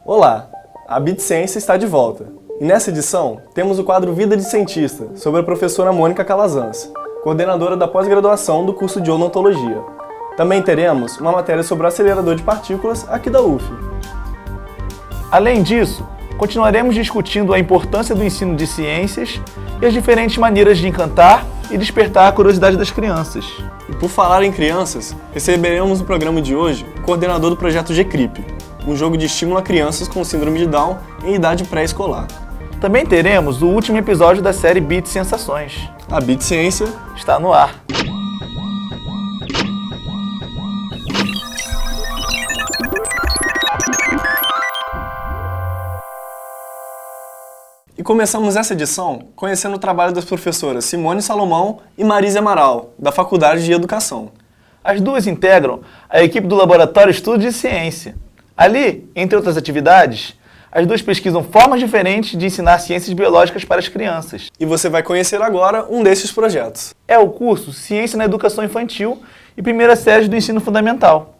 Olá, a BitCiência está de volta. E nessa edição, temos o quadro Vida de Cientista, sobre a professora Mônica Calazans, coordenadora da pós-graduação do curso de Odontologia. Também teremos uma matéria sobre o acelerador de partículas aqui da UF. Além disso, continuaremos discutindo a importância do ensino de ciências e as diferentes maneiras de encantar e despertar a curiosidade das crianças. E por falar em crianças, receberemos no programa de hoje o coordenador do projeto GCRIP, um jogo de estímulo a crianças com síndrome de Down em idade pré-escolar. Também teremos o último episódio da série Bit Sensações. A BitCiência Está no ar. E começamos essa edição conhecendo o trabalho das professoras Simone Salomão e Marise Amaral, da Faculdade de Educação. As duas integram a equipe do Laboratório Estudo de Ciência. Ali, entre outras atividades, as duas pesquisam formas diferentes de ensinar ciências biológicas para as crianças. E você vai conhecer agora um desses projetos. É o curso Ciência na Educação Infantil e Primeira Série do Ensino Fundamental.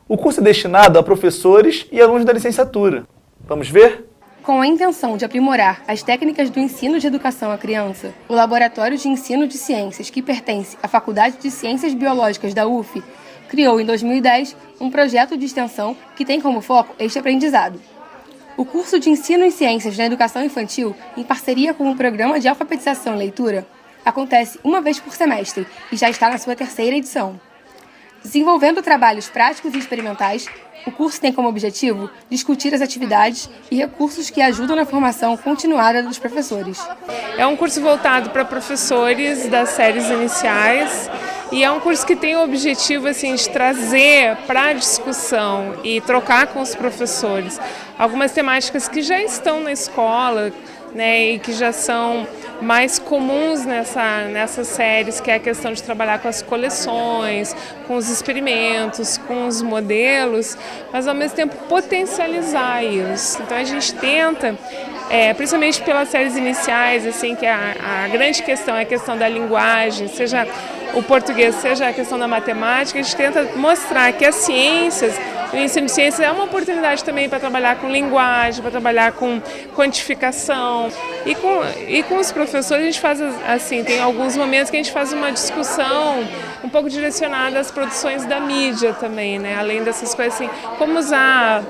O curso é destinado a professores e alunos da licenciatura. Vamos ver? Com a intenção de aprimorar as técnicas do ensino de educação à criança, o Laboratório de Ensino de Ciências, que pertence à Faculdade de Ciências Biológicas da UF, criou em 2010 um projeto de extensão que tem como foco este aprendizado. O curso de Ensino em Ciências na Educação Infantil, em parceria com o Programa de Alfabetização e Leitura, acontece uma vez por semestre e já está na sua terceira edição. Desenvolvendo trabalhos práticos e experimentais, o curso tem como objetivo discutir as atividades e recursos que ajudam na formação continuada dos professores. É um curso voltado para professores das séries iniciais e é um curso que tem o objetivo de trazer para a discussão e trocar com os professores algumas temáticas que já estão na escola, e que já são mais comuns nessas séries, que é a questão de trabalhar com as coleções, com os experimentos, com os modelos, mas ao mesmo tempo potencializar isso. Então a gente tenta, principalmente pelas séries iniciais, que a grande questão é a questão da linguagem, seja o português, seja a questão da matemática, a gente tenta mostrar que as ciências, o ensino de ciências é uma oportunidade também para trabalhar com linguagem, para trabalhar com quantificação. E com os professores a gente faz tem alguns momentos que a gente faz uma discussão um pouco direcionada às produções da mídia também, além dessas coisas como usar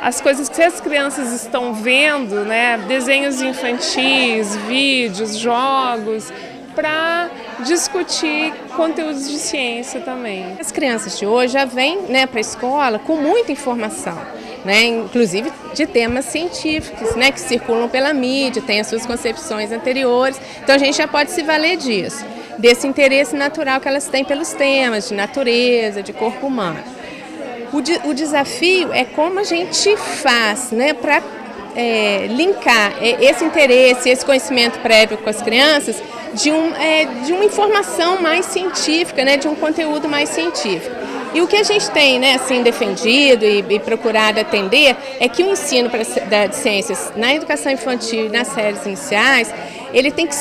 as coisas que as crianças estão vendo, desenhos infantis, vídeos, jogos, para discutir conteúdos de ciência também. As crianças de hoje já vêm para a escola com muita informação, inclusive de temas científicos, que circulam pela mídia, têm as suas concepções anteriores, então a gente já pode se valer disso, desse interesse natural que elas têm pelos temas de natureza, de corpo humano. O desafio é como a gente faz para linkar esse interesse, esse conhecimento prévio com as crianças de uma informação mais científica, de um conteúdo mais científico. E o que a gente tem defendido e procurado atender é que o ensino de ciências na educação infantil e nas séries iniciais, ele tem que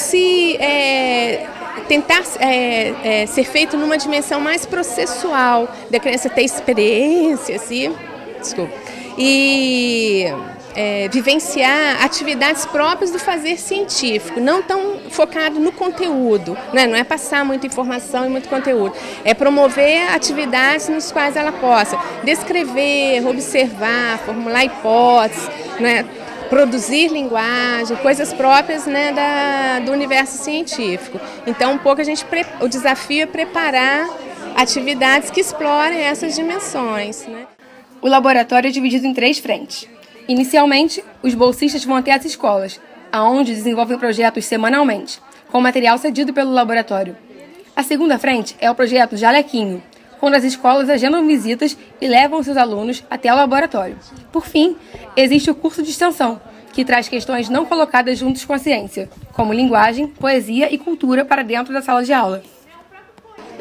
tentar ser feito numa dimensão mais processual, da criança ter experiência, vivenciar atividades próprias do fazer científico, não tão focado no conteúdo, não é passar muita informação e muito conteúdo, é promover atividades nos quais ela possa descrever, observar, formular hipóteses, produzir linguagem, coisas próprias do universo científico. Então, o desafio é preparar atividades que explorem essas dimensões. O laboratório é dividido em 3 frentes. Inicialmente, os bolsistas vão até as escolas, aonde desenvolvem projetos semanalmente, com material cedido pelo laboratório. A segunda frente é o projeto Jalequinho, quando as escolas agendam visitas e levam seus alunos até o laboratório. Por fim, existe o curso de extensão, que traz questões não colocadas juntos com a ciência, como linguagem, poesia e cultura para dentro da sala de aula.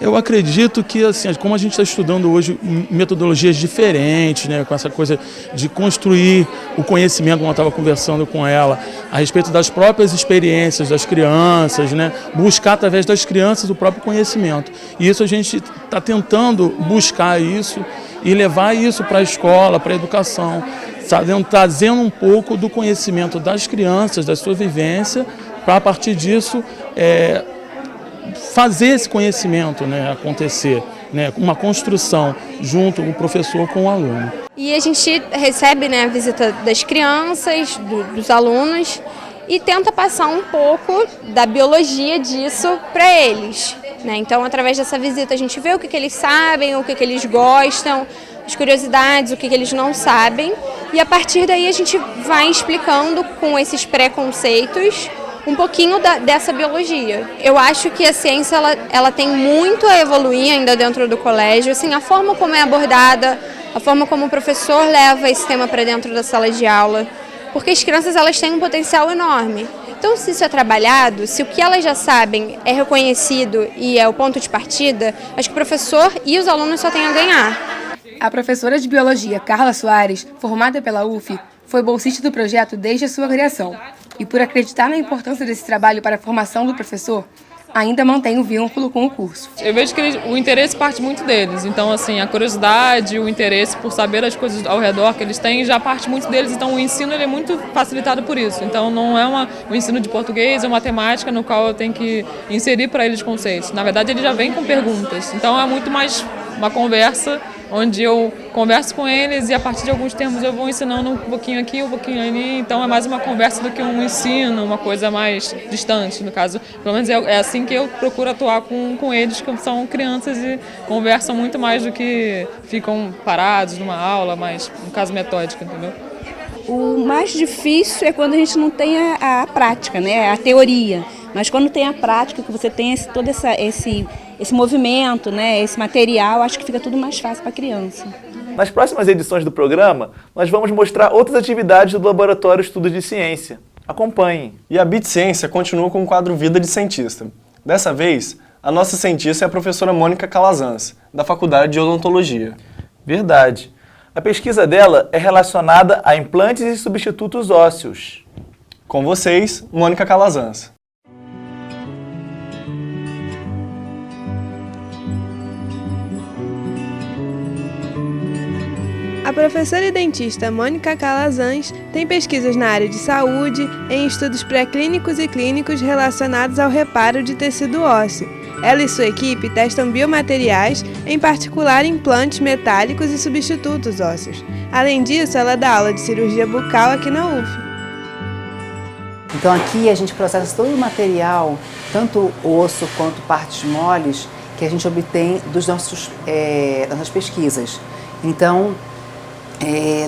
Eu acredito que, como a gente está estudando hoje metodologias diferentes, com essa coisa de construir o conhecimento, como eu estava conversando com ela, a respeito das próprias experiências das crianças, buscar através das crianças o próprio conhecimento. E isso a gente está tentando buscar isso e levar isso para a escola, para a educação, trazendo um pouco do conhecimento das crianças, da sua vivência, para a partir disso fazer esse conhecimento, né, acontecer, né, uma construção junto o professor com o aluno. E a gente recebe, né, a visita das crianças, dos alunos, e tenta passar um pouco da biologia disso para eles, né? Então, através dessa visita, a gente vê o que eles sabem, o que eles gostam, as curiosidades, o que eles não sabem, e a partir daí a gente vai explicando com esses preconceitos um pouquinho dessa biologia. Eu acho que a ciência ela tem muito a evoluir ainda dentro do colégio, assim, a forma como é abordada, a forma como o professor leva esse tema para dentro da sala de aula, porque as crianças elas têm um potencial enorme. Então, se isso é trabalhado, se o que elas já sabem é reconhecido e é o ponto de partida, acho que o professor e os alunos só têm a ganhar. A professora de Biologia, Carla Soares, formada pela UF, foi bolsista do projeto desde a sua criação. E por acreditar na importância desse trabalho para a formação do professor, ainda mantém o vínculo com o curso. Eu vejo que o interesse parte muito deles, então assim, a curiosidade, o interesse por saber as coisas ao redor que eles têm já parte muito deles, então o ensino ele é muito facilitado por isso. Então não é um ensino de português ou matemática no qual eu tenho que inserir para eles conceitos. Na verdade ele já vem com perguntas, então é muito mais uma conversa onde eu converso com eles e a partir de alguns termos eu vou ensinando um pouquinho aqui, um pouquinho ali, então é mais uma conversa do que um ensino, uma coisa mais distante, no caso. Pelo menos é assim que eu procuro atuar com eles, que são crianças e conversam muito mais do que ficam parados numa aula, mais, no caso, metódica, entendeu? O mais difícil é quando a gente não tem a prática, né? A teoria. Mas quando tem a prática, que você tem todo esse movimento, né? Esse material, acho que fica tudo mais fácil para a criança. Nas próximas edições do programa, nós vamos mostrar outras atividades do Laboratório Estudos de Ciência. Acompanhem. E a Bit Ciência continua com o quadro Vida de Cientista. Dessa vez, a nossa cientista é a professora Mônica Calazans, da Faculdade de Odontologia. Verdade. A pesquisa dela é relacionada a implantes e substitutos ósseos. Com vocês, Mônica Calazans. A professora e dentista Mônica Calazans tem pesquisas na área de saúde, em estudos pré-clínicos e clínicos relacionados ao reparo de tecido ósseo. Ela e sua equipe testam biomateriais, em particular implantes metálicos e substitutos ósseos. Além disso, ela dá aula de cirurgia bucal aqui na UF. Então aqui a gente processa todo o material, tanto osso quanto partes moles, que a gente obtém das nossas pesquisas. Então,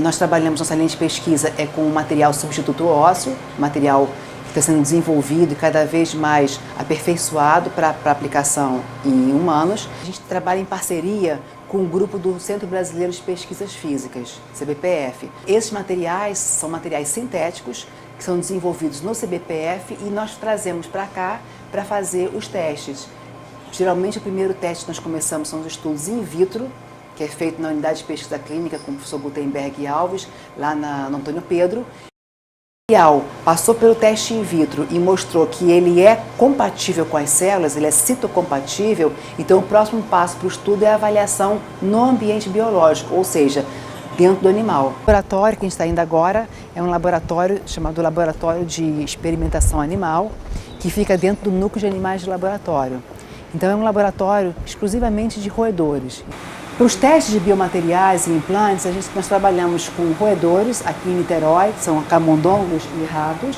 nós trabalhamos, nossa linha de pesquisa com material substituto ósseo, material que está sendo desenvolvido e cada vez mais aperfeiçoado para aplicação em humanos. A gente trabalha em parceria com o grupo do Centro Brasileiro de Pesquisas Físicas, CBPF. Esses materiais são materiais sintéticos que são desenvolvidos no CBPF e nós trazemos para cá para fazer os testes. Geralmente o primeiro teste que nós começamos são os estudos in vitro, que é feito na unidade de pesquisa clínica com o professor Gutenberg Alves, lá no Antônio Pedro. O material passou pelo teste in vitro e mostrou que ele é compatível com as células, ele é citocompatível, então o próximo passo para o estudo é a avaliação no ambiente biológico, ou seja, dentro do animal. O laboratório que a gente está indo agora é um laboratório chamado Laboratório de Experimentação Animal, que fica dentro do núcleo de animais de laboratório. Então é um laboratório exclusivamente de roedores. Para os testes de biomateriais e implantes, nós trabalhamos com roedores aqui em Niterói, que são camundongos e ratos,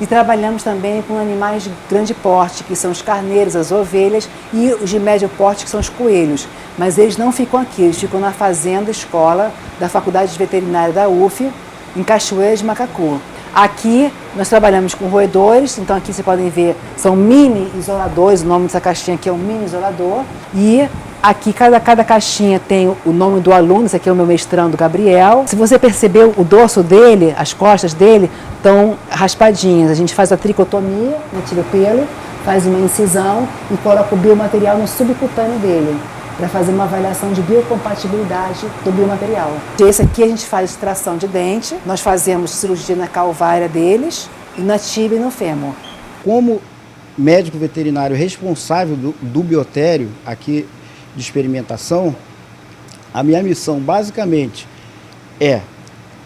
e trabalhamos também com animais de grande porte, que são os carneiros, as ovelhas, e os de médio porte, que são os coelhos. Mas eles não ficam aqui, eles ficam na fazenda escola da Faculdade de Veterinária da UF, em Cachoeira de Macacu. Aqui nós trabalhamos com roedores, então aqui vocês podem ver, são mini isoladores, o nome dessa caixinha aqui é um mini isolador, e aqui cada caixinha tem o nome do aluno, esse aqui é o meu mestrando Gabriel. Se você percebeu, o dorso dele, as costas dele estão raspadinhas. A gente faz a tricotomia, tira o pelo, faz uma incisão e coloca o biomaterial no subcutâneo dele, para fazer uma avaliação de biocompatibilidade do biomaterial. Esse aqui a gente faz extração de dente, nós fazemos cirurgia na calvária deles e na tíbia e no fêmur. Como médico veterinário responsável do biotério aqui de experimentação, a minha missão basicamente é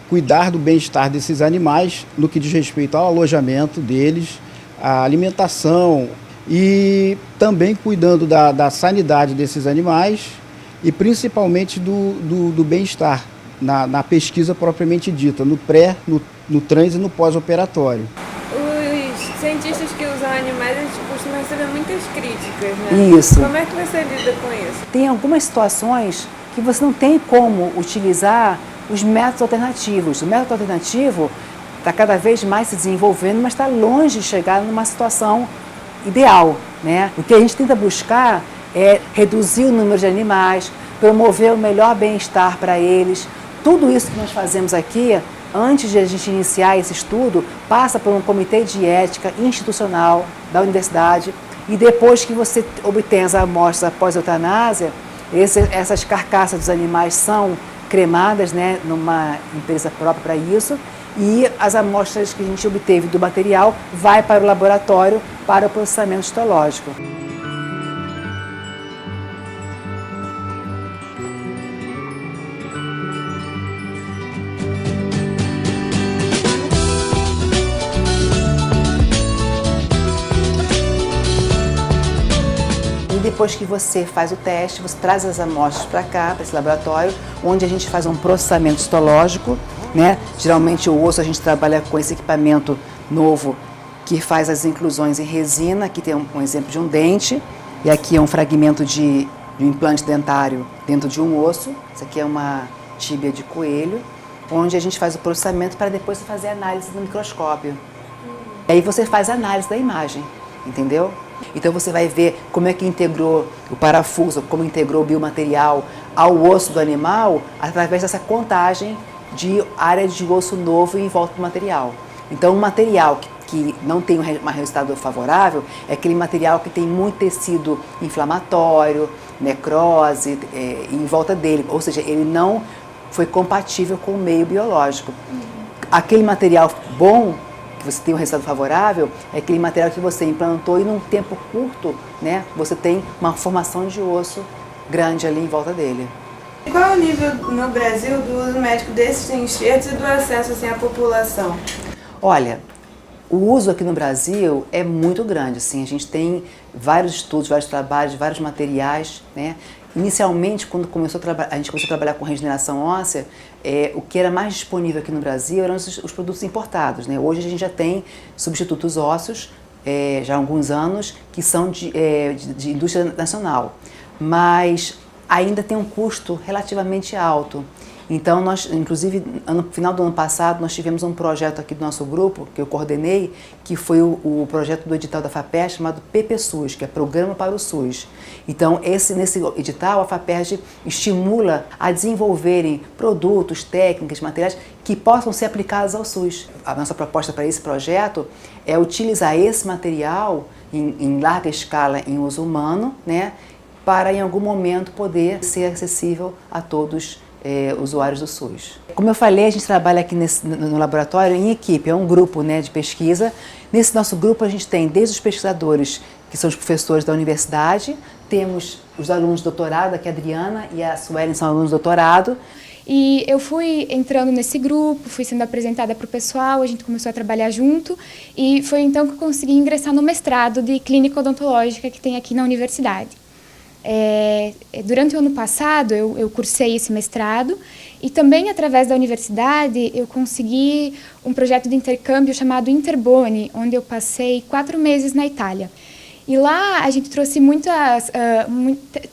cuidar do bem-estar desses animais no que diz respeito ao alojamento deles, à alimentação e também cuidando da sanidade desses animais e principalmente do bem-estar na pesquisa propriamente dita, no pré, no trans e no pós-operatório. Os cientistas que usam animais, eles costumam receber muitas críticas, né? Isso. Como é que você lida com isso? Tem algumas situações que você não tem como utilizar os métodos alternativos. O método alternativo está cada vez mais se desenvolvendo, mas está longe de chegar numa situação ideal, né? O que a gente tenta buscar é reduzir o número de animais, promover o melhor bem-estar para eles. Tudo isso que nós fazemos aqui, antes de a gente iniciar esse estudo, passa por um comitê de ética institucional da universidade e depois que você obtém as amostras após a eutanásia, essas carcaças dos animais são cremadas, né, numa empresa própria para isso, e as amostras que a gente obteve do material vai para o laboratório para o processamento histológico. Depois que você faz o teste, você traz as amostras para cá, para esse laboratório, onde a gente faz um processamento histológico, né? Geralmente o osso a gente trabalha com esse equipamento novo que faz as inclusões em resina. Aqui tem um exemplo de um dente e aqui é um fragmento de um implante dentário dentro de um osso. Isso aqui é uma tíbia de coelho, onde a gente faz o processamento para depois fazer a análise no microscópio. E aí você faz a análise da imagem, entendeu? Então você vai ver como é que integrou o parafuso, como integrou o biomaterial ao osso do animal através dessa contagem de área de osso novo em volta do material. Então um material que não tem um resultado favorável é aquele material que tem muito tecido inflamatório, necrose em volta dele, ou seja, ele não foi compatível com o meio biológico. Aquele material bom, que você tem um resultado favorável, é aquele material que você implantou e num tempo curto, né, você tem uma formação de osso grande ali em volta dele. Qual é o nível no Brasil do uso médico desses enxertos e do acesso assim, à população? Olha, o uso aqui no Brasil é muito grande, assim, a gente tem vários estudos, vários trabalhos, vários materiais, né? Inicialmente, quando a gente começou a trabalhar com regeneração óssea, o que era mais disponível aqui no Brasil eram os produtos importados, né? Hoje a gente já tem substitutos ósseos, já há alguns anos, que são de indústria nacional, mas ainda tem um custo relativamente alto. Então, nós, inclusive, no final do ano passado, nós tivemos um projeto aqui do nosso grupo, que eu coordenei, que foi o projeto do edital da FAPERJ chamado PPSUS, que é Programa para o SUS. Então, nesse edital, a FAPERJ estimula a desenvolverem produtos, técnicas, materiais que possam ser aplicados ao SUS. A nossa proposta para esse projeto é utilizar esse material em larga escala em uso humano, né, para em algum momento poder ser acessível a todos usuários do SUS. Como eu falei, a gente trabalha aqui no laboratório em equipe, é um grupo, né, de pesquisa. Nesse nosso grupo a gente tem desde os pesquisadores, que são os professores da universidade, temos os alunos de doutorado, aqui a Adriana e a Suelen são alunos de doutorado. E eu fui entrando nesse grupo, fui sendo apresentada para o pessoal, a gente começou a trabalhar junto e foi então que eu consegui ingressar no mestrado de clínica odontológica que tem aqui na universidade. Durante o ano passado eu cursei esse mestrado e também através da universidade eu consegui um projeto de intercâmbio chamado Interbone, onde eu passei 4 meses na Itália. E lá a gente trouxe muitas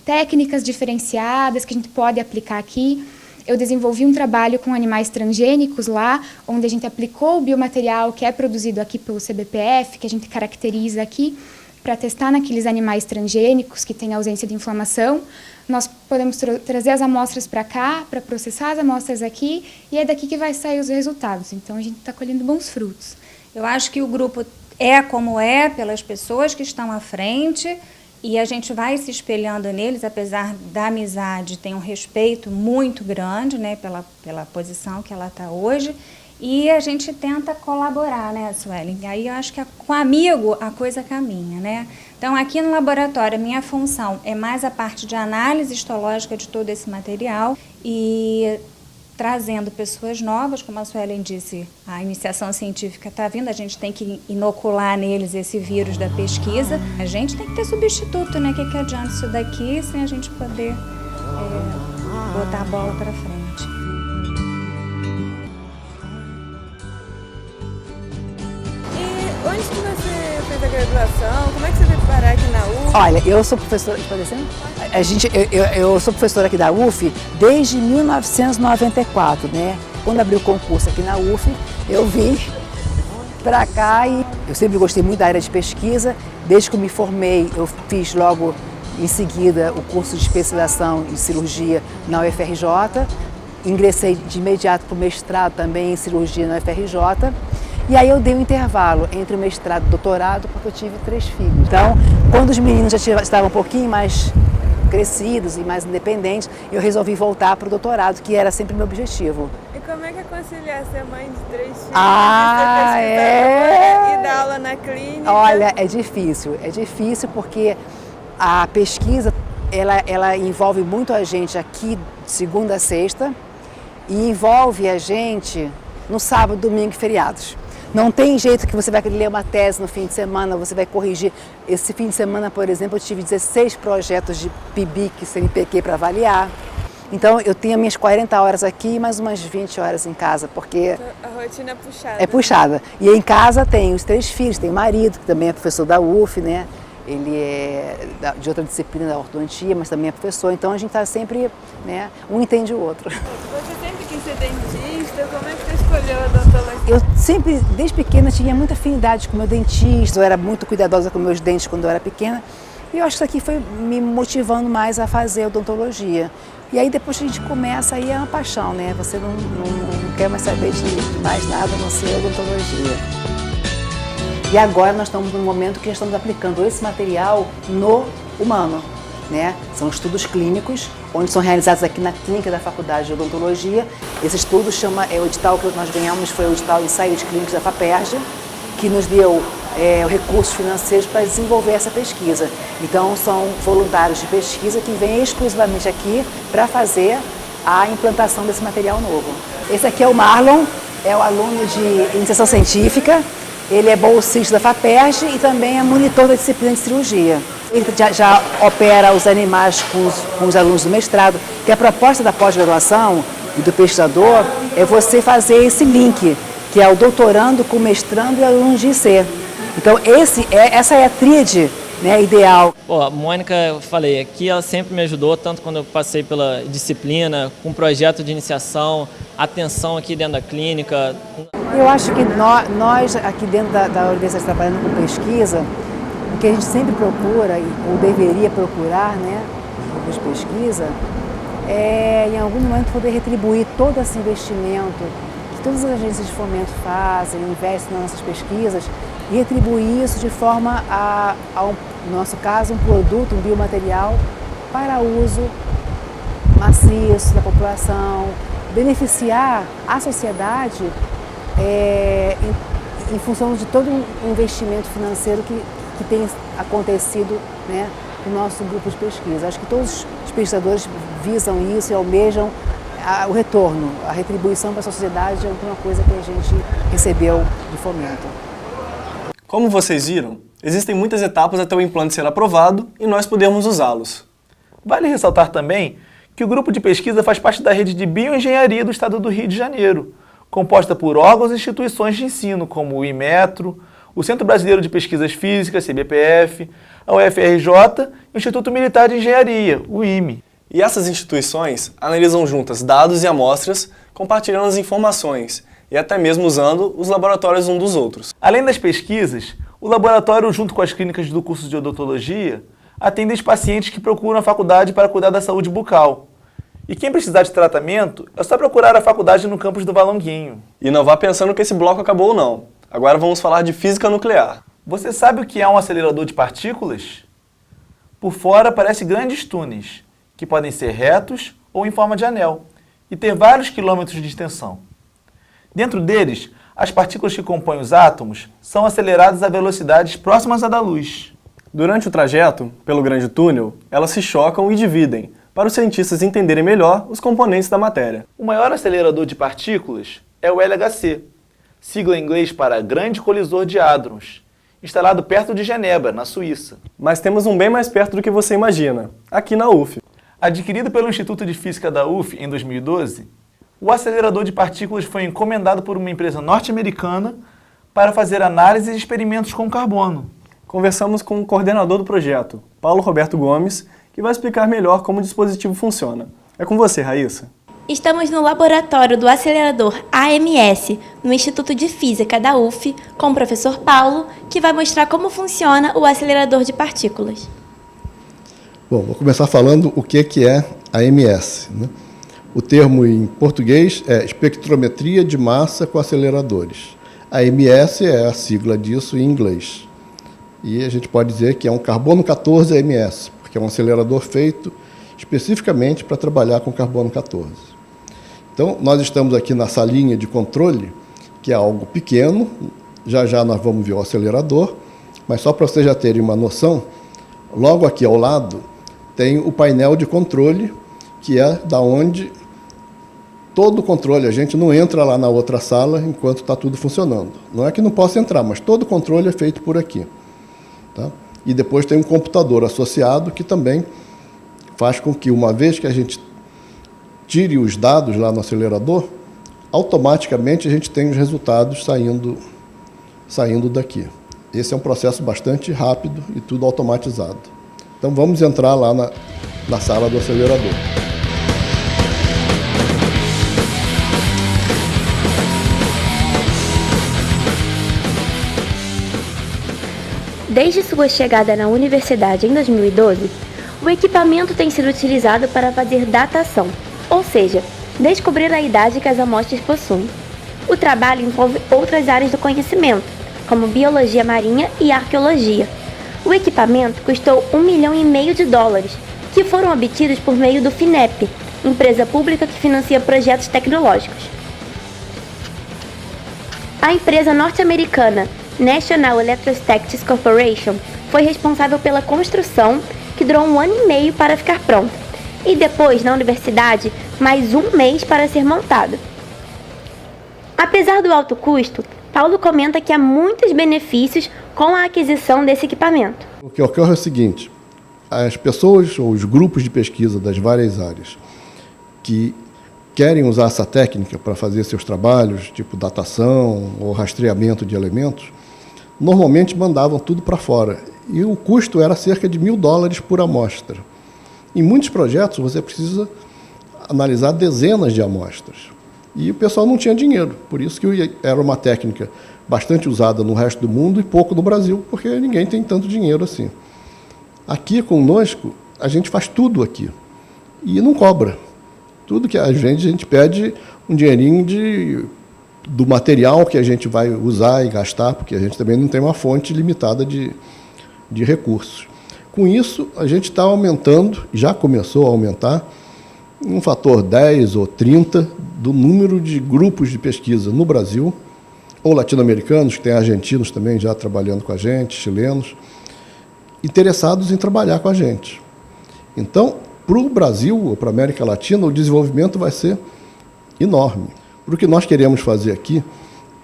técnicas diferenciadas que a gente pode aplicar aqui. Eu desenvolvi um trabalho com animais transgênicos lá, onde a gente aplicou o biomaterial que é produzido aqui pelo CBPF, que a gente caracteriza aqui, para testar naqueles animais transgênicos que têm ausência de inflamação. Nós podemos trazer as amostras para cá, para processar as amostras aqui, e é daqui que vai sair os resultados. Então, a gente está colhendo bons frutos. Eu acho que o grupo é como é, pelas pessoas que estão à frente, e a gente vai se espelhando neles, apesar da amizade, tem um respeito muito grande, né, pela posição que ela está hoje, e a gente tenta colaborar, né, Suelen? Aí eu acho que com amigo a coisa caminha, né? Então, aqui no laboratório, a minha função é mais a parte de análise histológica de todo esse material e trazendo pessoas novas, como a Suelen disse, a iniciação científica está vindo, a gente tem que inocular neles esse vírus da pesquisa. A gente tem que ter substituto, né? Que adianta isso daqui sem a gente poder botar a bola para frente. E onde que você fez a graduação? Como é que você veio parar aqui na UF? Olha, eu sou professora, eu sou professora aqui da UF desde 1994, né? Quando abri o concurso aqui na UF, eu vim para cá e eu sempre gostei muito da área de pesquisa. Desde que eu me formei, eu fiz logo em seguida o curso de especialização em cirurgia na UFRJ. Ingressei de imediato para o mestrado também em cirurgia na UFRJ. E aí eu dei um intervalo entre o mestrado e o doutorado porque eu tive 3 filhos. Então, quando os meninos já estavam um pouquinho mais crescidos e mais independentes, eu resolvi voltar para o doutorado, que era sempre meu objetivo. E como é que é conciliar ser mãe de 3 filhos, e dar aula na clínica? Olha, é difícil porque a pesquisa ela envolve muito a gente aqui de segunda a sexta e envolve a gente no sábado, domingo e feriados. Não tem jeito que você vai ler uma tese no fim de semana, você vai corrigir. Esse fim de semana, por exemplo, eu tive 16 projetos de PIBIC, CNPq para avaliar. Então, eu tenho minhas 40 horas aqui e mais umas 20 horas em casa, porque... A rotina é puxada. É puxada. E em casa tem os 3 filhos, tem o marido, que também é professor da UF, né? Ele é de outra disciplina da ortodontia, mas também é professor. Então, a gente está sempre, né? Um entende o outro. Você sempre quis ser dentista? Como é que você escolheu a odontologia? Eu sempre, desde pequena, tinha muita afinidade com o meu dentista. Eu era muito cuidadosa com meus dentes quando eu era pequena. E eu acho que isso aqui foi me motivando mais a fazer odontologia. E aí, depois que a gente começa, aí é uma paixão, né? Você não quer mais saber de mais nada, a não ser odontologia. E agora nós estamos num momento que estamos aplicando esse material no humano, né? São estudos clínicos, onde são realizados aqui na clínica da Faculdade de Odontologia. Esse estudo o edital que nós ganhamos foi o edital Ensaios Clínicos da FAPERJ, que nos deu recursos financeiros para desenvolver essa pesquisa. Então, são voluntários de pesquisa que vêm exclusivamente aqui para fazer a implantação desse material novo. Esse aqui é o Marlon, é o aluno de iniciação científica. Ele é bolsista da FAPERJ e também é monitor da disciplina de cirurgia. Ele já opera os animais com os alunos do mestrado, que a proposta da pós-graduação e do pesquisador é você fazer esse link, que é o doutorando com mestrando e aluno de IC. Então, essa é a tríade, né, ideal. Pô, a Mônica, eu falei, aqui ela sempre me ajudou, tanto quando eu passei pela disciplina, com projeto de iniciação, atenção aqui dentro da clínica. Eu acho que nós aqui dentro da universidade trabalhando com pesquisa, o que a gente sempre procura, ou deveria procurar, né, de pesquisa, é em algum momento poder retribuir todo esse investimento que todas as agências de fomento fazem, investem nas nossas pesquisas, e retribuir isso de forma no nosso caso, um produto, um biomaterial para uso maciço da população, beneficiar a sociedade em função de todo um investimento financeiro que tem acontecido, né, no nosso grupo de pesquisa. Acho que todos os pesquisadores visam isso e almejam o retorno, a retribuição para a sociedade é alguma coisa que a gente recebeu de fomento. Como vocês viram, existem muitas etapas até o implante ser aprovado e nós podermos usá-los. Vale ressaltar também que o grupo de pesquisa faz parte da rede de bioengenharia do estado do Rio de Janeiro, composta por órgãos e instituições de ensino, como o IMETRO, o Centro Brasileiro de Pesquisas Físicas, CBPF, a UFRJ e o Instituto Militar de Engenharia, o IME. E essas instituições analisam juntas dados e amostras, compartilhando as informações e até mesmo usando os laboratórios uns dos outros. Além das pesquisas, o laboratório, junto com as clínicas do curso de odontologia, atende os pacientes que procuram a faculdade para cuidar da saúde bucal. E quem precisar de tratamento, é só procurar a faculdade no campus do Valonguinho. E não vá pensando que esse bloco acabou não. Agora vamos falar de física nuclear. Você sabe o que é um acelerador de partículas? Por fora parece grandes túneis, que podem ser retos ou em forma de anel, e ter vários quilômetros de extensão. Dentro deles, as partículas que compõem os átomos são aceleradas a velocidades próximas à da luz. Durante o trajeto, pelo grande túnel, elas se chocam e dividem, para os cientistas entenderem melhor os componentes da matéria. O maior acelerador de partículas é o LHC, sigla em inglês para Grande Colisor de Hadrons, instalado perto de Genebra, na Suíça. Mas temos um bem mais perto do que você imagina, aqui na UF. Adquirido pelo Instituto de Física da UF em 2012, o acelerador de partículas foi encomendado por uma empresa norte-americana para fazer análises e experimentos com carbono. Conversamos com o coordenador do projeto, Paulo Roberto Gomes, que vai explicar melhor como o dispositivo funciona. É com você, Raíssa. Estamos no laboratório do acelerador AMS, no Instituto de Física da UF, com o professor Paulo, que vai mostrar como funciona o acelerador de partículas. Bom, vou começar falando o que é AMS, né? O termo em português é espectrometria de massa com aceleradores. AMS é a sigla disso em inglês. E a gente pode dizer que é um carbono 14 AMS, porque é um acelerador feito especificamente para trabalhar com carbono 14. Então, nós estamos aqui na salinha de controle, que é algo pequeno, já nós vamos ver o acelerador, mas só para vocês já terem uma noção, logo aqui ao lado tem o painel de controle, que é da onde todo o controle, a gente não entra lá na outra sala enquanto está tudo funcionando. Não é que não possa entrar, mas todo o controle é feito por aqui. Tá? E depois tem um computador associado que também faz com que, uma vez que a gente tire os dados lá no acelerador, automaticamente a gente tem os resultados saindo daqui. Esse é um processo bastante rápido e tudo automatizado. Então vamos entrar lá na sala do acelerador. Desde sua chegada na universidade em 2012, o equipamento tem sido utilizado para fazer datação, ou seja, descobrir a idade que as amostras possuem. O trabalho envolve outras áreas do conhecimento, como biologia marinha e arqueologia. O equipamento custou US$ 1,5 milhão, que foram obtidos por meio do FINEP, empresa pública que financia projetos tecnológicos. A empresa norte-americana National Electrostatics Corporation foi responsável pela construção, que durou 1 ano e meio para ficar pronta, e depois, na universidade, mais 1 mês para ser montado. Apesar do alto custo, Paulo comenta que há muitos benefícios com a aquisição desse equipamento. O que ocorre é o seguinte: as pessoas ou os grupos de pesquisa das várias áreas que querem usar essa técnica para fazer seus trabalhos, tipo datação ou rastreamento de elementos, normalmente mandavam tudo para fora. E o custo era cerca de $1.000 por amostra. Em muitos projetos, você precisa analisar dezenas de amostras. E o pessoal não tinha dinheiro. Por isso que era uma técnica bastante usada no resto do mundo e pouco no Brasil, porque ninguém tem tanto dinheiro assim. Aqui conosco, a gente faz tudo aqui. E não cobra. Tudo que a gente pede um dinheirinho do material que a gente vai usar e gastar, porque a gente também não tem uma fonte limitada de recursos. Com isso, a gente está aumentando, já começou a aumentar, um fator 10 ou 30 do número de grupos de pesquisa no Brasil, ou latino-americanos, que tem argentinos também já trabalhando com a gente, chilenos, interessados em trabalhar com a gente. Então, para o Brasil ou para a América Latina, o desenvolvimento vai ser enorme. Para o que nós queremos fazer aqui,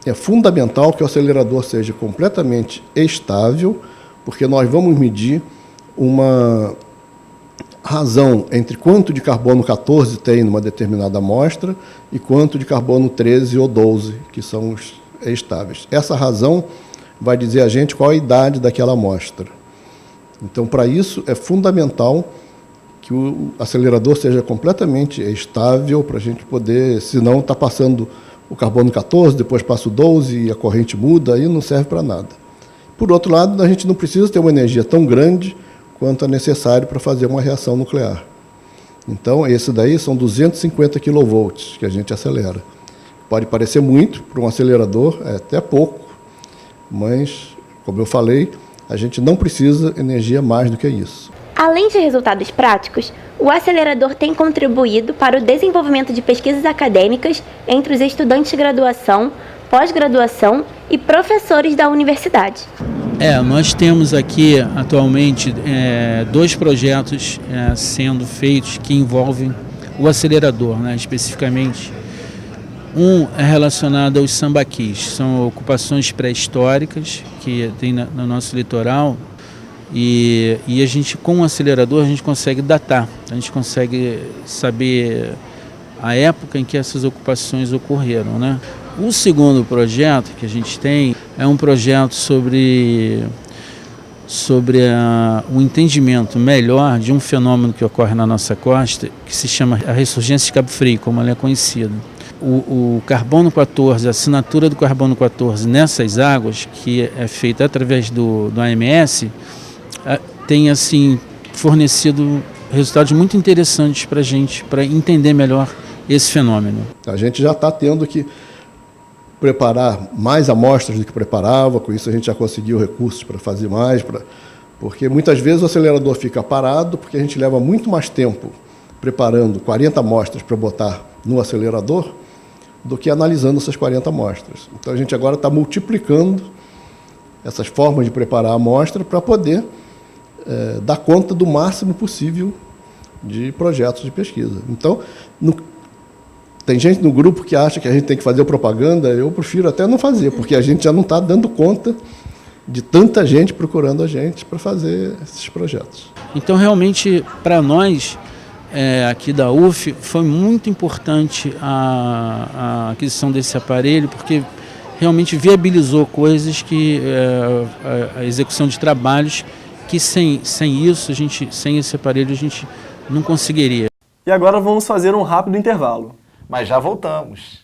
é fundamental que o acelerador seja completamente estável, porque nós vamos medir uma razão entre quanto de carbono 14 tem numa determinada amostra e quanto de carbono 13 ou 12, que são os estáveis. Essa razão vai dizer a gente qual a idade daquela amostra. Então, para isso, é fundamental que o acelerador seja completamente estável para a gente poder, senão está passando o carbono 14, depois passa o 12 e a corrente muda, aí não serve para nada. Por outro lado, a gente não precisa ter uma energia tão grande quanto é necessário para fazer uma reação nuclear. Então, esse daí são 250 kV que a gente acelera. Pode parecer muito para um acelerador, é até pouco, mas, como eu falei, a gente não precisa energia mais do que isso. Além de resultados práticos, o acelerador tem contribuído para o desenvolvimento de pesquisas acadêmicas entre os estudantes de graduação, pós-graduação e professores da universidade. Nós temos aqui atualmente 2 projetos sendo feitos que envolvem o acelerador, né, especificamente. Um é relacionado aos sambaquis, são ocupações pré-históricas que tem no nosso litoral e a gente, com o acelerador, a gente consegue datar, a gente consegue saber a época em que essas ocupações ocorreram, né? O segundo projeto que a gente tem é um projeto sobre o entendimento melhor de um fenômeno que ocorre na nossa costa, que se chama a ressurgência de Cabo Frio, como ela é conhecida. O carbono 14, a assinatura do carbono 14 nessas águas, que é feita através do AMS, tem assim fornecido resultados muito interessantes para a gente, para entender melhor esse fenômeno. A gente já está tendo que preparar mais amostras do que preparava, com isso a gente já conseguiu recursos para fazer mais, porque muitas vezes o acelerador fica parado, porque a gente leva muito mais tempo preparando 40 amostras para botar no acelerador do que analisando essas 40 amostras. Então a gente agora está multiplicando essas formas de preparar a amostra para poder dar conta do máximo possível de projetos de pesquisa. Então, tem gente no grupo que acha que a gente tem que fazer propaganda, eu prefiro até não fazer, porque a gente já não está dando conta de tanta gente procurando a gente para fazer esses projetos. Então, realmente, para nós, aqui da UF, foi muito importante a aquisição desse aparelho, porque realmente viabilizou coisas que a execução de trabalhos que sem isso, sem esse aparelho, a gente não conseguiria. E agora vamos fazer um rápido intervalo. Mas já voltamos.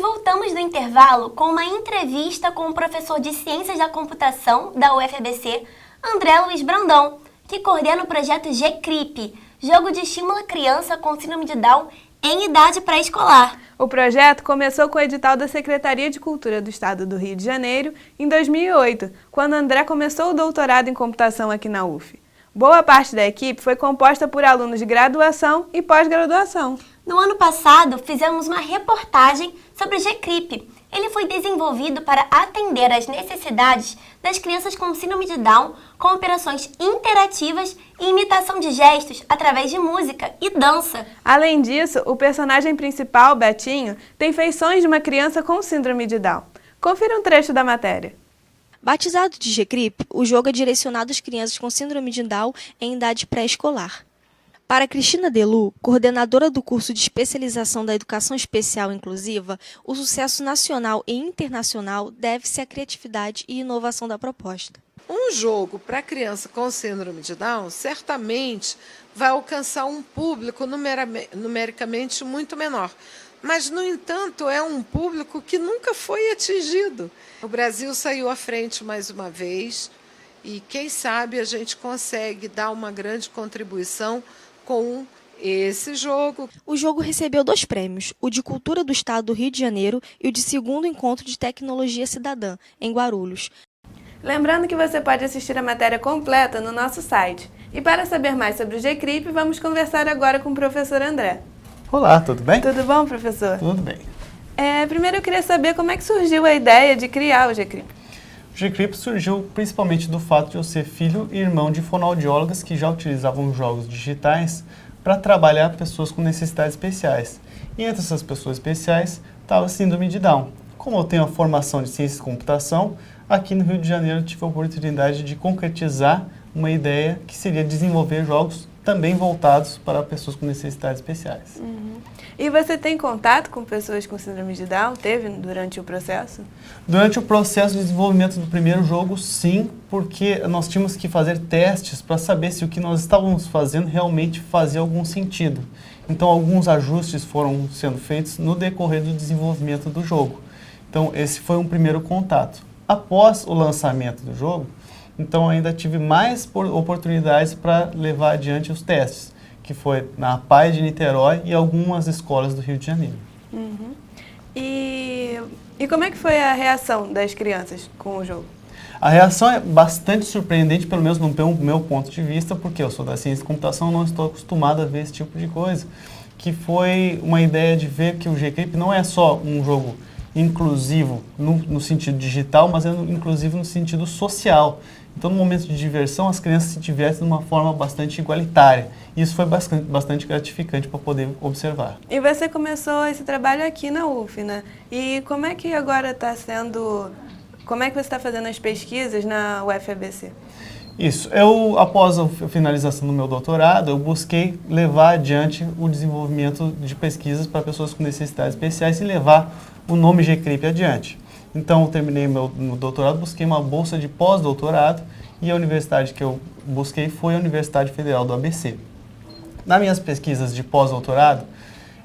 Voltamos do intervalo com uma entrevista com o professor de Ciências da Computação da UFABC, André Luiz Brandão, que coordena o projeto GCRIP, Jogo de Estímulo à Criança com Síndrome de Down em Idade Pré-Escolar. O projeto começou com o edital da Secretaria de Cultura do Estado do Rio de Janeiro em 2008, quando André começou o doutorado em computação aqui na UF. Boa parte da equipe foi composta por alunos de graduação e pós-graduação. No ano passado, fizemos uma reportagem sobre o GCRIP. Ele foi desenvolvido para atender às necessidades das crianças com síndrome de Down, com operações interativas e imitação de gestos através de música e dança. Além disso, o personagem principal, Betinho, tem feições de uma criança com síndrome de Down. Confira um trecho da matéria. Batizado de GCRIP, o jogo é direcionado às crianças com síndrome de Down em idade pré-escolar. Para Cristina Delu, coordenadora do curso de especialização da Educação Especial Inclusiva, o sucesso nacional e internacional deve-se à criatividade e inovação da proposta. Um jogo para criança com síndrome de Down certamente vai alcançar um público numericamente muito menor. Mas, no entanto, é um público que nunca foi atingido. O Brasil saiu à frente mais uma vez e, quem sabe, a gente consegue dar uma grande contribuição com esse jogo. O jogo recebeu 2 prêmios, o de Cultura do Estado do Rio de Janeiro e o de 2º Encontro de Tecnologia Cidadã, em Guarulhos. Lembrando que você pode assistir a matéria completa no nosso site. E para saber mais sobre o GCRIP, vamos conversar agora com o professor André. Olá, tudo bem? Tudo bom, professor? Tudo bem. Primeiro eu queria saber como é que surgiu a ideia de criar o GCRIP. O GCRIP surgiu principalmente do fato de eu ser filho e irmão de fonoaudiólogas que já utilizavam jogos digitais para trabalhar pessoas com necessidades especiais. E entre essas pessoas especiais estava a síndrome de Down. Como eu tenho a formação de ciência de computação, aqui no Rio de Janeiro eu tive a oportunidade de concretizar uma ideia que seria desenvolver jogos também voltados para pessoas com necessidades especiais. E você tem contato com pessoas com síndrome de Down? Teve durante o processo? Durante o processo de desenvolvimento do primeiro jogo, sim, porque nós tínhamos que fazer testes para saber se o que nós estávamos fazendo realmente fazia algum sentido. Então, alguns ajustes foram sendo feitos no decorrer do desenvolvimento do jogo. Então, esse foi um primeiro contato. Após o lançamento do jogo, então ainda tive mais oportunidades para levar adiante os testes, que foi na APAE de Niterói e algumas escolas do Rio de Janeiro. E como é que foi a reação das crianças com o jogo? A reação é bastante surpreendente, pelo menos no meu ponto de vista, porque eu sou da ciência de computação, não estou acostumado a ver esse tipo de coisa, que foi uma ideia de ver que o GCRIP não é só um jogo inclusivo no sentido digital, mas é inclusivo no sentido social. Então, no momento de diversão, as crianças se divertem de uma forma bastante igualitária. E isso foi bastante gratificante para poder observar. E você começou esse trabalho aqui na UF, né? E como é que agora está sendo... Como é que você está fazendo as pesquisas na UFABC? Isso. Após a finalização do meu doutorado, eu busquei levar adiante o desenvolvimento de pesquisas para pessoas com necessidades especiais e levar o nome GCRIP adiante. Então, eu terminei meu doutorado, busquei uma bolsa de pós-doutorado e a universidade que eu busquei foi a Universidade Federal do ABC. Nas minhas pesquisas de pós-doutorado,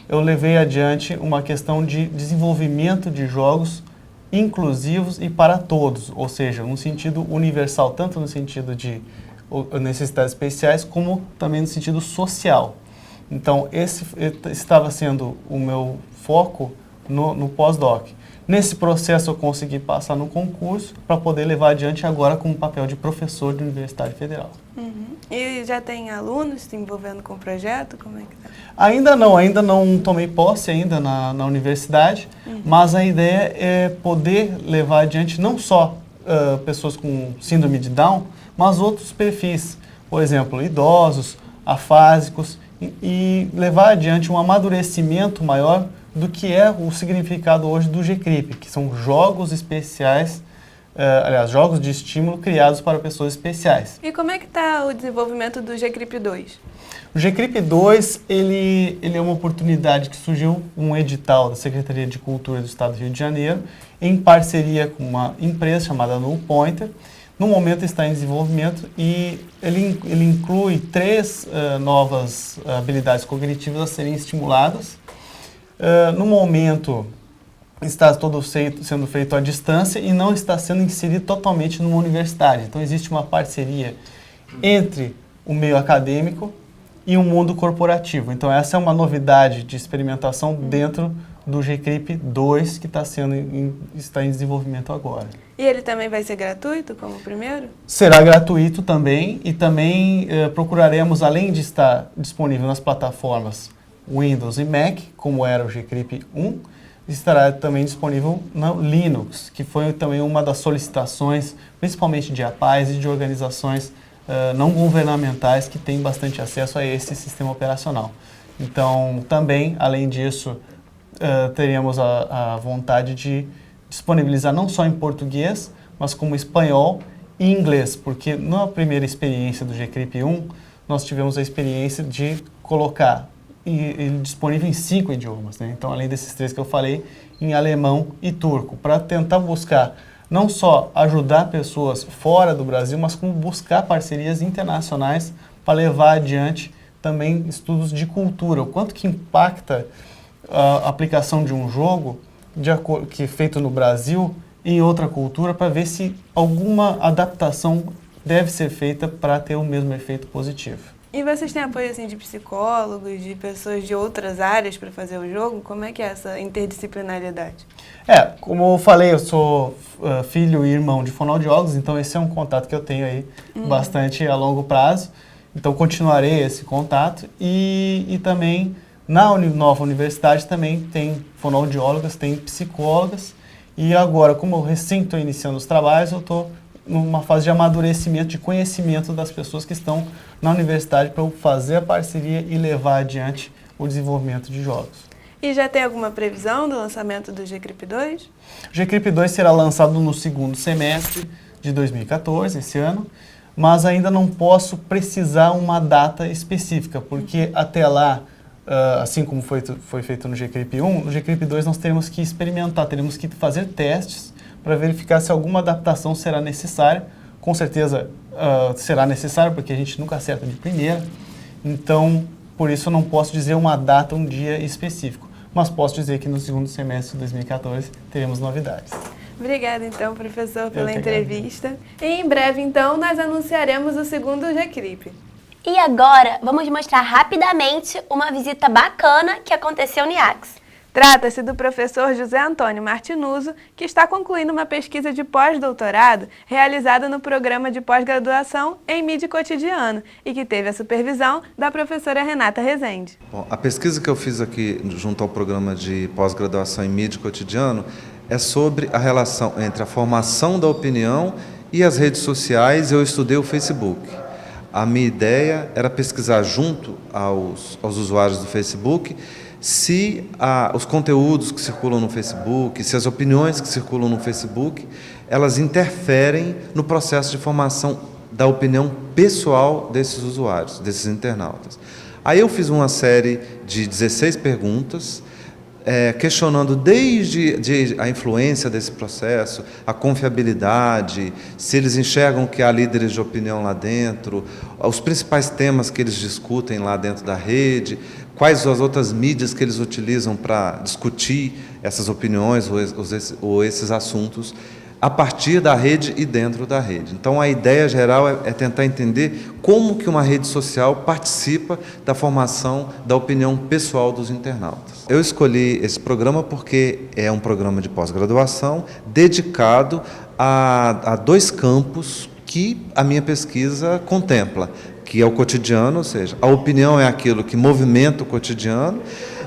eu levei adiante uma questão de desenvolvimento de jogos inclusivos e para todos, ou seja, no sentido universal, tanto no sentido de necessidades especiais, como também no sentido social. Então, esse estava sendo o meu foco no pós-doc. Nesse processo eu consegui passar no concurso para poder levar adiante agora com o papel de professor de Universidade Federal. E já tem alunos se envolvendo com o projeto? Como é que tá? Ainda não tomei posse ainda na universidade, mas a ideia é poder levar adiante não só pessoas com síndrome de Down, mas outros perfis, por exemplo, idosos, afásicos, e levar adiante um amadurecimento maior do que é o significado hoje do GCRIP, que são jogos especiais, jogos de estímulo criados para pessoas especiais. E como é que está o desenvolvimento do GCRIP 2? O GCRIP 2, ele é uma oportunidade que surgiu um edital da Secretaria de Cultura do Estado do Rio de Janeiro, em parceria com uma empresa chamada Null Pointer. No momento está em desenvolvimento e ele inclui 3 novas habilidades cognitivas a serem estimuladas. No momento, está todo sendo feito à distância e não está sendo inserido totalmente numa universidade. Então, existe uma parceria entre o meio acadêmico e o mundo corporativo. Então, essa é uma novidade de experimentação dentro do GCRIP 2, que está em desenvolvimento agora. E ele também vai ser gratuito, como o primeiro? Será gratuito também, e também procuraremos, além de estar disponível nas plataformas Windows e Mac, como era o GCRIP 1, estará também disponível no Linux, que foi também uma das solicitações, principalmente de APAES e de organizações não governamentais que têm bastante acesso a esse sistema operacional. Então, também, além disso, teríamos a vontade de disponibilizar não só em português, mas como espanhol e inglês, porque na primeira experiência do GCRIP 1, nós tivemos a experiência de colocar ele disponível em 5 idiomas, né? Então, além desses 3 que eu falei, em alemão e turco, para tentar buscar não só ajudar pessoas fora do Brasil, mas como buscar parcerias internacionais para levar adiante também estudos de cultura, o quanto que impacta a aplicação de um jogo que é feito no Brasil em outra cultura, para ver se alguma adaptação deve ser feita para ter o mesmo efeito positivo. E vocês têm apoio assim, de psicólogos, de pessoas de outras áreas para fazer o jogo? Como é que é essa interdisciplinaridade? Como eu falei, eu sou filho e irmão de fonoaudiólogos, então esse é um contato que eu tenho aí bastante a longo prazo. Então continuarei esse contato e também Na nova universidade também tem fonoaudiólogas, tem psicólogas, e agora, como eu recém estou iniciando os trabalhos, eu estou numa fase de amadurecimento, de conhecimento das pessoas que estão na universidade para eu fazer a parceria e levar adiante o desenvolvimento de jogos. E já tem alguma previsão do lançamento do GCRIP 2? O GCRIP 2 será lançado no segundo semestre de 2014, esse ano, mas ainda não posso precisar uma data específica, porque até lá, assim como foi feito no GCRIP 1, no GCRIP 2 nós teremos que experimentar, teremos que fazer testes para verificar se alguma adaptação será necessária. Com certeza será necessário, porque a gente nunca acerta de primeira, então por isso eu não posso dizer uma data, um dia específico, mas posso dizer que no segundo semestre de 2014 teremos novidades. Obrigada, então, professor, pela entrevista. E em breve, então, nós anunciaremos o segundo GCRIP. E agora, vamos mostrar rapidamente uma visita bacana que aconteceu no IACS. Trata-se do professor José Antônio Martinuso, que está concluindo uma pesquisa de pós-doutorado realizada no programa de pós-graduação em mídia cotidiano e que teve a supervisão da professora Renata Rezende. Bom, a pesquisa que eu fiz aqui junto ao programa de pós-graduação em mídia cotidiano é sobre a relação entre a formação da opinião e as redes sociais. Eu estudei o Facebook. A minha ideia era pesquisar junto aos usuários do Facebook se os conteúdos que circulam no Facebook, se as opiniões que circulam no Facebook, elas interferem no processo de formação da opinião pessoal desses usuários, desses internautas. Aí eu fiz uma série de 16 perguntas, questionando desde a influência desse processo, a confiabilidade, se eles enxergam que há líderes de opinião lá dentro, os principais temas que eles discutem lá dentro da rede, quais as outras mídias que eles utilizam para discutir essas opiniões ou esses assuntos a partir da rede e dentro da rede. Então, a ideia geral é tentar entender como que uma rede social participa da formação da opinião pessoal dos internautas. Eu escolhi esse programa porque é um programa de pós-graduação dedicado a dois campos que a minha pesquisa contempla, que é o cotidiano, ou seja, a opinião é aquilo que movimenta o cotidiano,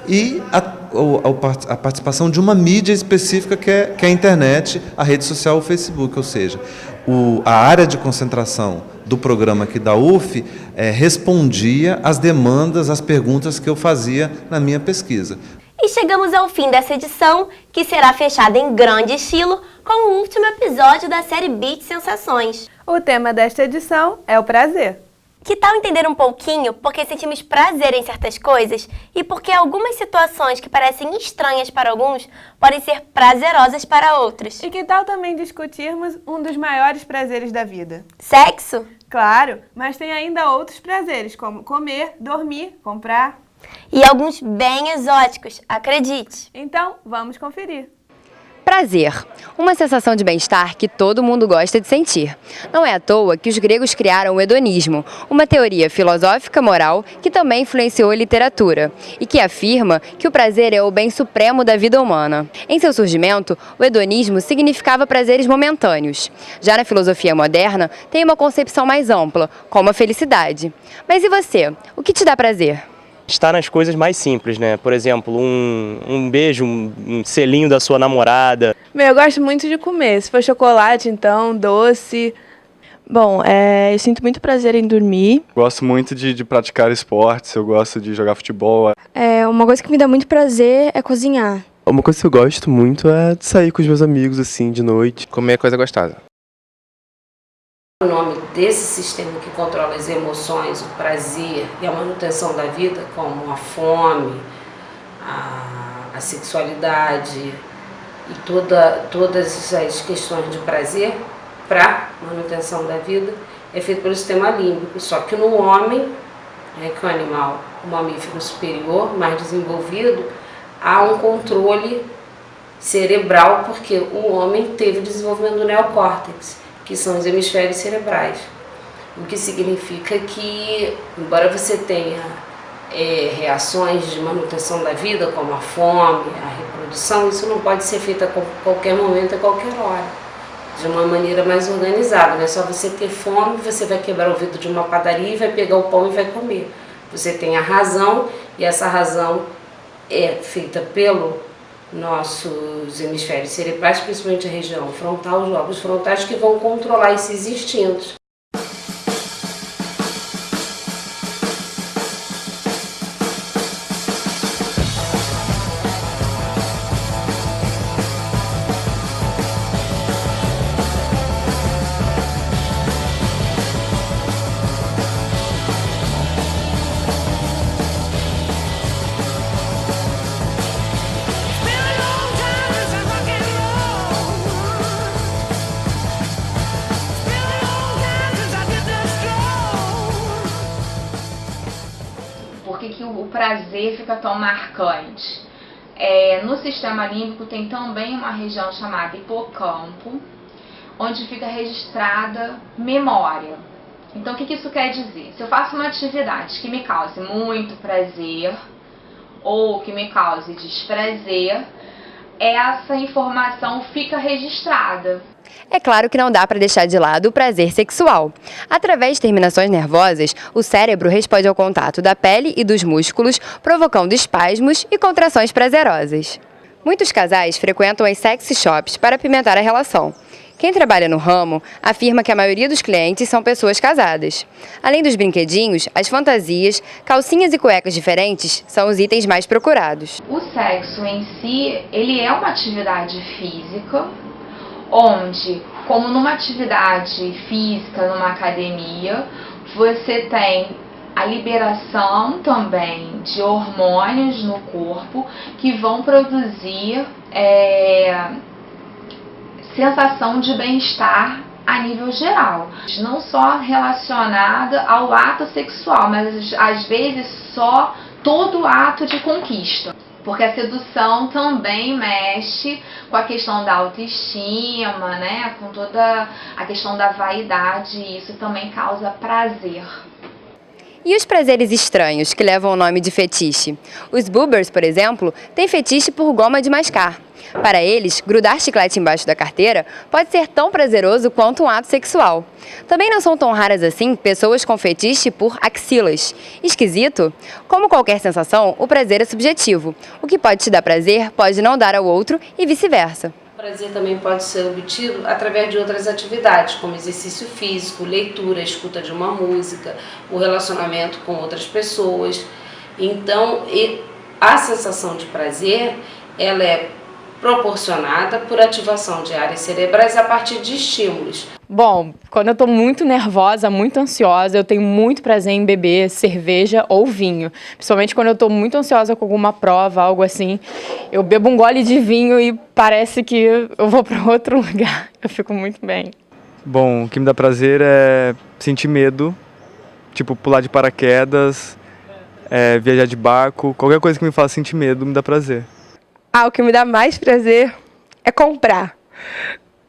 e a participação de uma mídia específica que é a internet, a rede social, o Facebook, ou seja, a área de concentração do programa aqui da UF respondia às demandas, às perguntas que eu fazia na minha pesquisa. E chegamos ao fim dessa edição, que será fechada em grande estilo com o último episódio da série Beat Sensações. O tema desta edição é o prazer. Que tal entender um pouquinho porque sentimos prazer em certas coisas e porque algumas situações que parecem estranhas para alguns podem ser prazerosas para outros? E que tal também discutirmos um dos maiores prazeres da vida? Sexo? Claro, mas tem ainda outros prazeres, como comer, dormir, comprar. E alguns bem exóticos, acredite. Então, vamos conferir. Prazer, uma sensação de bem-estar que todo mundo gosta de sentir. Não é à toa que os gregos criaram o hedonismo, uma teoria filosófica moral que também influenciou a literatura e que afirma que o prazer é o bem supremo da vida humana. Em seu surgimento, o hedonismo significava prazeres momentâneos. Já na filosofia moderna, tem uma concepção mais ampla, como a felicidade. Mas e você? O que te dá prazer? Estar nas coisas mais simples, né? Por exemplo, um beijo, um selinho da sua namorada. Eu gosto muito de comer. Se for chocolate, então, doce. Bom, eu sinto muito prazer em dormir. Gosto muito de praticar esportes, eu gosto de jogar futebol. Uma coisa que me dá muito prazer é cozinhar. Uma coisa que eu gosto muito é de sair com os meus amigos, assim, de noite. Comer coisa gostosa. O nome desse sistema que controla as emoções, o prazer e a manutenção da vida, como a fome, a sexualidade e todas as questões de prazer para manutenção da vida, é feito pelo sistema límbico. Só que no homem, que é um animal, um mamífero superior, mais desenvolvido, há um controle cerebral, porque o homem teve o desenvolvimento do neocórtex, que são os hemisférios cerebrais. O que significa que, embora você tenha reações de manutenção da vida, como a fome, a reprodução, isso não pode ser feito a qualquer momento, a qualquer hora, de uma maneira mais organizada. Não é só você ter fome, você vai quebrar o vidro de uma padaria e vai pegar o pão e vai comer. Você tem a razão E essa razão é feita pelo nossos hemisférios cerebrais, principalmente a região frontal, os lóbulos frontais, que vão controlar esses instintos. Que o prazer fica tão marcante. No sistema límbico tem também uma região chamada hipocampo, onde fica registrada memória. Então, o que isso quer dizer? Se eu faço uma atividade que me cause muito prazer ou que me cause desprazer, essa informação fica registrada. É claro que não dá para deixar de lado o prazer sexual. Através de terminações nervosas, o cérebro responde ao contato da pele e dos músculos, provocando espasmos e contrações prazerosas. Muitos casais frequentam as sex shops para apimentar a relação. Quem trabalha no ramo afirma que a maioria dos clientes são pessoas casadas. Além dos brinquedinhos, as fantasias, calcinhas e cuecas diferentes são os itens mais procurados. O sexo em si, ele é uma atividade física, onde, como numa atividade física, numa academia, você tem a liberação também de hormônios no corpo que vão produzir sensação de bem-estar a nível geral. Não só relacionada ao ato sexual, mas às vezes só todo o ato de conquista. Porque a sedução também mexe com a questão da autoestima, né? Com toda a questão da vaidade, e isso também causa prazer. E os prazeres estranhos, que levam o nome de fetiche? Os boobers, por exemplo, têm fetiche por goma de mascar. Para eles, grudar chiclete embaixo da carteira pode ser tão prazeroso quanto um ato sexual. Também não são tão raras assim pessoas com fetiche por axilas. Esquisito? Como qualquer sensação, o prazer é subjetivo. O que pode te dar prazer pode não dar ao outro e vice-versa. O prazer também pode ser obtido através de outras atividades, como exercício físico, leitura, escuta de uma música, o relacionamento com outras pessoas. Então, a sensação de prazer, ela é proporcionada por ativação de áreas cerebrais a partir de estímulos. Bom, quando eu estou muito nervosa, muito ansiosa, eu tenho muito prazer em beber cerveja ou vinho. Principalmente quando eu estou muito ansiosa com alguma prova, algo assim. Eu bebo um gole de vinho e parece que eu vou para outro lugar. Eu fico muito bem. Bom, o que me dá prazer é sentir medo, tipo pular de paraquedas, viajar de barco, qualquer coisa que me faça sentir medo me dá prazer. O que me dá mais prazer é comprar.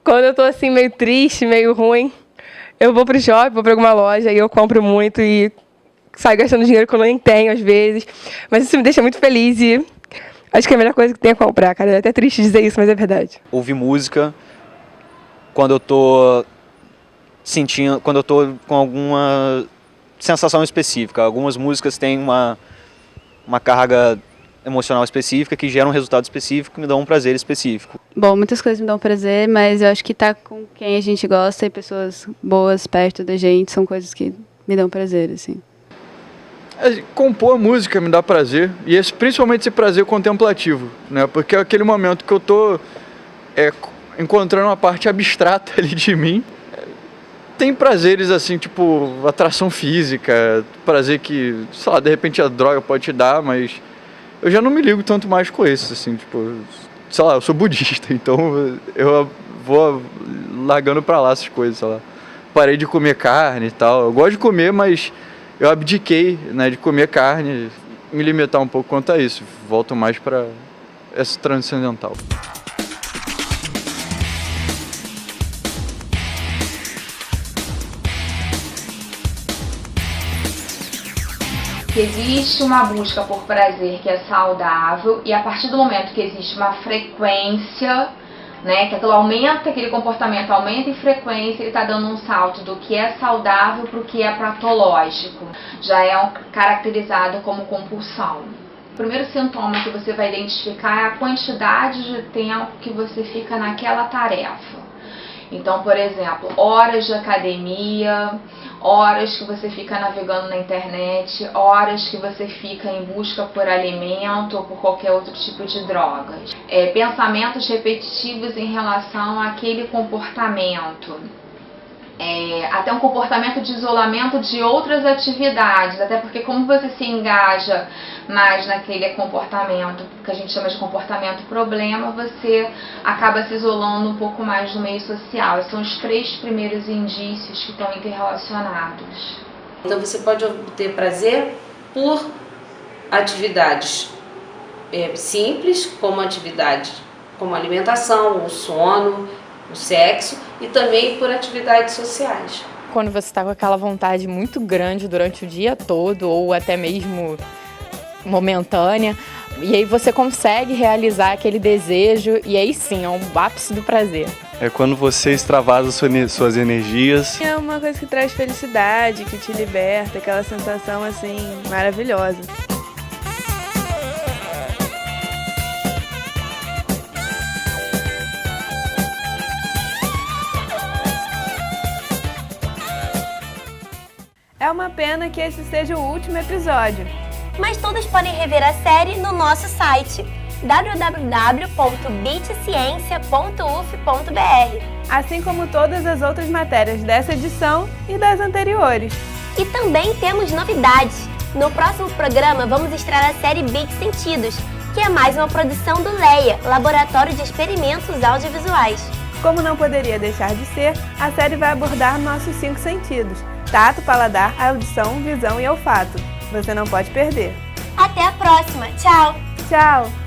Quando eu tô assim meio triste, meio ruim, eu vou pro shopping, vou pra alguma loja e eu compro muito e saio gastando dinheiro que eu nem tenho às vezes. Mas isso me deixa muito feliz e acho que é a melhor coisa que tem é comprar, cara. É até triste dizer isso, mas é verdade. Ouvir música quando eu tô sentindo, quando eu tô com alguma sensação específica. Algumas músicas têm uma carga emocional específica que gera um resultado específico e me dá um prazer específico. Bom, muitas coisas me dão prazer, mas eu acho que estar com quem a gente gosta e pessoas boas perto da gente são coisas que me dão prazer, assim. Compor música me dá prazer, e principalmente esse prazer contemplativo, né? Porque é aquele momento que eu tô encontrando uma parte abstrata ali de mim. Tem prazeres assim, tipo atração física, prazer que, sei lá, de repente a droga pode te dar, mas eu já não me ligo tanto mais com isso, assim, tipo, sei lá, eu sou budista, então eu vou largando pra lá essas coisas, sei lá. Parei de comer carne e tal, eu gosto de comer, mas eu abdiquei, né, de comer carne, me limitar um pouco quanto a isso, volto mais pra essa transcendental. Que existe uma busca por prazer que é saudável, e a partir do momento que existe uma frequência né? Que aquilo aumenta, aquele comportamento aumenta em frequência, ele está dando um salto do que é saudável para o que é patológico. Já é caracterizado como compulsão. O primeiro sintoma que você vai identificar é a quantidade de tempo que você fica naquela tarefa. Então, por exemplo, horas de academia, horas que você fica navegando na internet, horas que você fica em busca por alimento ou por qualquer outro tipo de drogas. Pensamentos repetitivos em relação àquele comportamento. Até um comportamento de isolamento de outras atividades, até porque como você se engaja mais naquele comportamento, que a gente chama de comportamento problema, você acaba se isolando um pouco mais do meio social. Esses são os 3 primeiros indícios que estão interrelacionados. Então você pode obter prazer por atividades simples, como atividades como alimentação, o sono, o sexo, e também por atividades sociais. Quando você está com aquela vontade muito grande durante o dia todo, ou até mesmo momentânea, e aí você consegue realizar aquele desejo, e aí sim, é um ápice do prazer. É quando você extravasa suas energias. É uma coisa que traz felicidade, que te liberta, aquela sensação assim, maravilhosa. É uma pena que esse seja o último episódio. Mas todos podem rever a série no nosso site www.bitsciencia.uf.br, assim como todas as outras matérias dessa edição e das anteriores. E também temos novidades. No próximo programa vamos estrear a série Bits Sentidos, que é mais uma produção do LEIA, Laboratório de Experimentos Audiovisuais. Como não poderia deixar de ser, a série vai abordar nossos 5 sentidos: tato, paladar, audição, visão e olfato. Você não pode perder. Até a próxima. Tchau! Tchau!